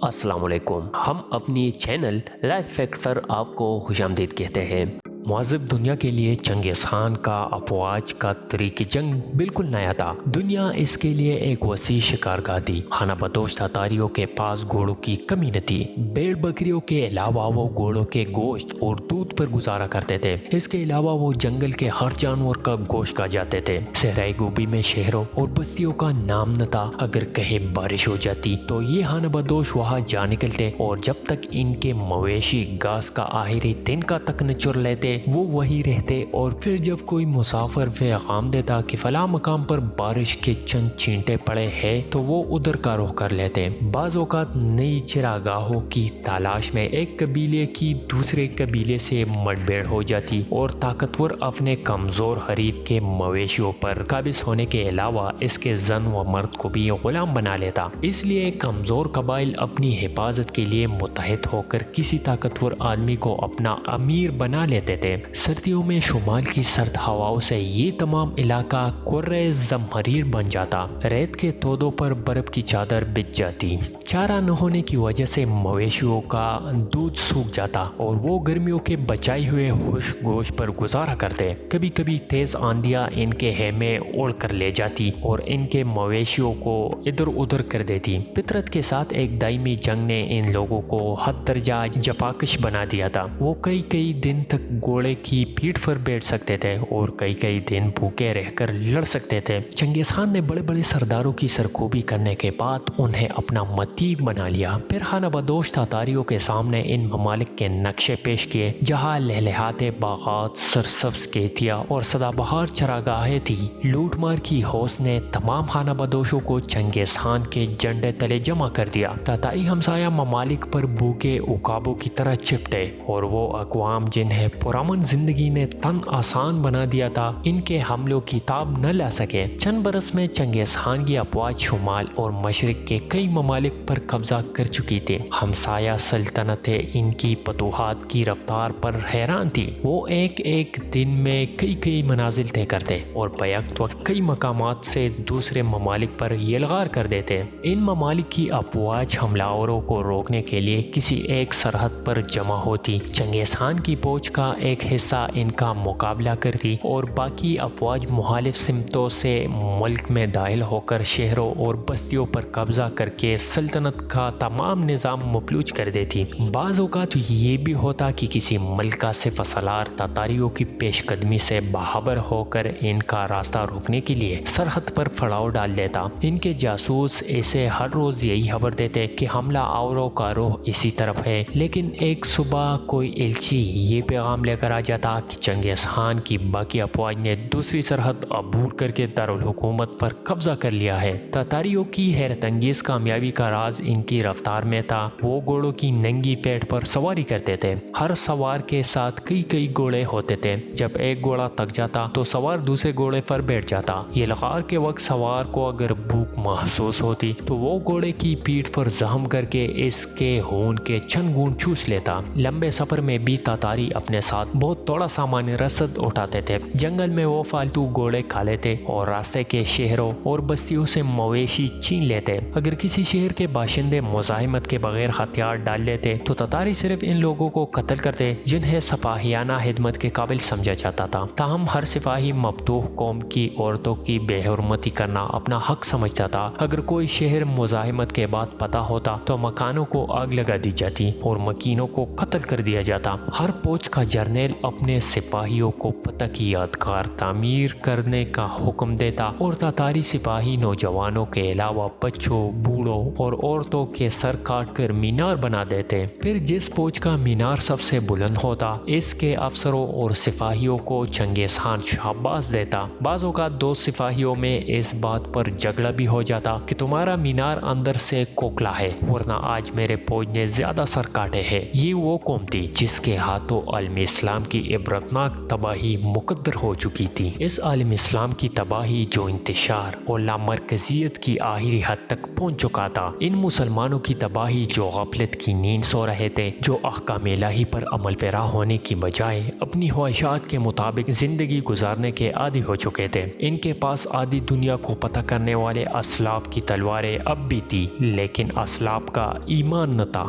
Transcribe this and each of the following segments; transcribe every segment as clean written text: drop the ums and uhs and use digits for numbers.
السلام علیکم۔ ہم اپنی چینل لائف فیکٹ پر آپ کو خوش آمدید کہتے ہیں۔ معذب دنیا کے لیے چنگیز خان کا افواج کا طریق جنگ بالکل نیا تھا۔ دنیا اس کے لیے ایک وسیع شکارگاہ تھی۔ خانہ بدوش تاتاریوں کے پاس گھوڑوں کی کمی نہ تھی۔ بھیڑ بکریوں کے علاوہ وہ گھوڑوں کے گوشت اور دودھ پر گزارا کرتے تھے۔ اس کے علاوہ وہ جنگل کے ہر جانور کا گوشت کھا جاتے تھے۔ صحرائی گوبی میں شہروں اور بستیوں کا نام نہ تھا۔ اگر کہیں بارش ہو جاتی تو یہ خانہ بدوش وہاں جا نکلتے اور جب تک ان کے مویشی گھاس کا آخری تنکا تک نہ چر لیتے وہ وہی رہتے، اور پھر جب کوئی مسافر پیغام دیتا کہ فلاں مقام پر بارش کے چند چھینٹے پڑے ہیں تو وہ ادھر کا رخ کر لیتے۔ بعض اوقات نئی چراگاہوں کی تلاش میں ایک قبیلے کی دوسرے قبیلے سے مڈبھیڑ ہو جاتی اور طاقتور اپنے کمزور حریف کے مویشیوں پر قابض ہونے کے علاوہ اس کے زن و مرد کو بھی غلام بنا لیتا۔ اس لیے کمزور قبائل اپنی حفاظت کے لیے متحد ہو کر کسی طاقتور آدمی کو اپنا امیر بنا لیتے تھے۔ سردیوں میں شمال کی سرد ہواؤں سے یہ تمام علاقہ کرۂ زمہریر بن جاتا۔ ریت کے تودوں پر برف کی چادر بچھ جاتی۔ چارہ نہ ہونے کی وجہ سے مویشیوں کا دودھ سوکھ جاتا اور وہ گرمیوں کے بچائے ہوئے خشک گوشت پر گزارا کرتے۔ کبھی کبھی تیز آندیاں ان کے خیمے اڑ کر لے جاتی اور ان کے مویشیوں کو ادھر ادھر کر دیتی۔ فطرت کے ساتھ ایک دائمی جنگ نے ان لوگوں کو حد درجہ جفاکش بنا دیا تھا۔ وہ کئی دن تک گھوڑے کی پیٹھ پر بیٹھ سکتے تھے اور کئی دن بھوکے رہ کر لڑ سکتے تھے۔ چنگیز خان نے بڑے بڑے سرداروں کی سرکوبی کرنے کے بعد انہیں اپنا متیب بنا لیا۔ پھر خانہ بدوش تاتاریوں کے سامنے ان ممالک کے نقشے پیش کیے جہاں لہلہاتے باغات، سرسبز کھیتیاں اور سدا بہار چراگاہیں تھی۔ لوٹ مار کی ہوس نے تمام خانہ بدوشوں کو چنگیز خان کے جھنڈے تلے جمع کر دیا۔ تاتاری ہمسایہ ممالک پر بھوکے عقابوں کی طرح چپٹے، اور وہ اقوام جنہیں پرامن زندگی نے تن آسان بنا دیا تھا ان کے حملوں کی تاب نہ لا سکے۔ چند برس میں چنگیز خان کی افواج شمال اور مشرق کے کئی ممالک پر قبضہ کر چکی تھی۔ ہمسایہ سلطنتیں ان کی فتوحات کی رفتار پر حیران تھی۔ وہ ایک دن میں کئی منازل طے کرتے اور بیک وقت کئی مقامات سے دوسرے ممالک پر یلغار کر دیتے۔ ان ممالک کی افواج حملہ آوروں کو روکنے کے لیے کسی ایک سرحد پر جمع ہوتی۔ چنگیز خان کی فوج کا ایک حصہ ان کا مقابلہ کرتی اور باقی افواج مخالف سمتوں سے ملک میں داخل ہو کر شہروں اور بستیوں پر قبضہ کر کے سلطنت کا تمام نظام مفلوج کر دیتی۔ بعض اوقات یہ بھی ہوتا کہ کسی ملک کا سپہ سالار تاتاریوں کی پیش قدمی سے باخبر ہو کر ان کا راستہ روکنے کے لیے سرحد پر پڑاؤ ڈال دیتا۔ ان کے جاسوس اسے ہر روز یہی خبر دیتے کہ حملہ آوروں کا رخ اسی طرف ہے، لیکن ایک صبح کوئی ایلچی یہ پیغام لے کر آ جاتا کہ چنگیز خان کی باقی افواج نے دوسری سرحد عبور کر کے دارالحکومت پر قبضہ کر لیا ہے۔ تاتاریوں کی حیرت انگیز کامیابی کا راز ان کی رفتار میں تھا۔ وہ گھوڑوں کی ننگی پیٹھ پر سواری کرتے تھے۔ ہر سوار کے ساتھ کئی گھوڑے ہوتے تھے۔ جب ایک گھوڑا تک جاتا تو سوار دوسرے گھوڑے پر بیٹھ جاتا۔ یہ لغار کے وقت سوار کو اگر بھوک محسوس ہوتی تو وہ گھوڑے کی پیٹھ پر زخم کر کے اس کے خون کے چند گھونٹ چوس لیتا۔ لمبے سفر میں بھی تاتاری اپنے ساتھ بہت تھوڑا سامان رسد اٹھاتے تھے۔ جنگل میں وہ فالتو گھوڑے کھا لیتے اور راستے کے شہروں اور بستیوں سے مویشی چھین لیتے۔ اگر کسی شہر کے باشندے مزاحمت کے بغیر ہتھیار ڈال لیتے تو تاتاری صرف ان لوگوں کو قتل کرتے جنہیں سپاہیانہ خدمت کے قابل سمجھا جاتا تھا۔ تاہم ہر سپاہی مفتوح قوم کی عورتوں کی بے حرمتی کرنا اپنا حق سمجھتا تھا۔ اگر کوئی شہر مزاحمت کے بعد پتہ ہوتا تو مکانوں کو آگ لگا دی جاتی اور مکینوں کو قتل کر دیا جاتا۔ ہر فوج کا جرنیل اپنے سپاہیوں کو پتہ کی یادگار تعمیر کرنے کا حکم دیتا اور تاتاری سپاہی نوجوانوں کے علاوہ بچوں، بوڑھوں اور عورتوں کے سر کاٹ کر مینار بنا دیتے۔ پھر جس فوج کا مینار سب سے بلند ہوتا اس کے افسروں اور سپاہیوں کو چنگیز خان شاباش دیتا۔ بعض اوقات دو سپاہیوں میں اس بات پر جھگڑا بھی ہو جاتا کہ تمہارا مینار اندر سے کوکلا ہے، ورنہ آج میرے فوج نے زیادہ سر کاٹے ہیں۔ یہ وہ قوم تھی جس کے ہاتھوں علم اسلام کی عبرتناک تباہی مقدر ہو چکی تھی۔ اس عالم اسلام کی تباہی جو انتشار اور لامرکزیت کی آخری حد تک پہنچ چکا تھا، ان مسلمانوں کی تباہی جو غفلت کی نیند سو رہے تھے، جو احکام الہی پر عمل پیرا ہونے کی بجائے اپنی خواہشات کے مطابق زندگی گزارنے کے عادی ہو چکے تھے۔ ان کے پاس آدھی دنیا کو پتہ کرنے والے اسلاف کی تلواریں اب بھی تھی، لیکن اسلاف کا ایمان نہ تھا۔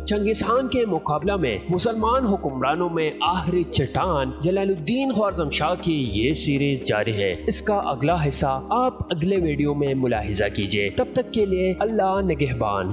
چنگیز خان کے مقابلہ میں مسلمان حکمرانوں میں آخری چٹان جلال الدین خوارزم شاہ کی یہ سیریز جاری ہے۔ اس کا اگلا حصہ آپ اگلے ویڈیو میں ملاحظہ کیجیے۔ تب تک کے لیے اللہ نگہبان۔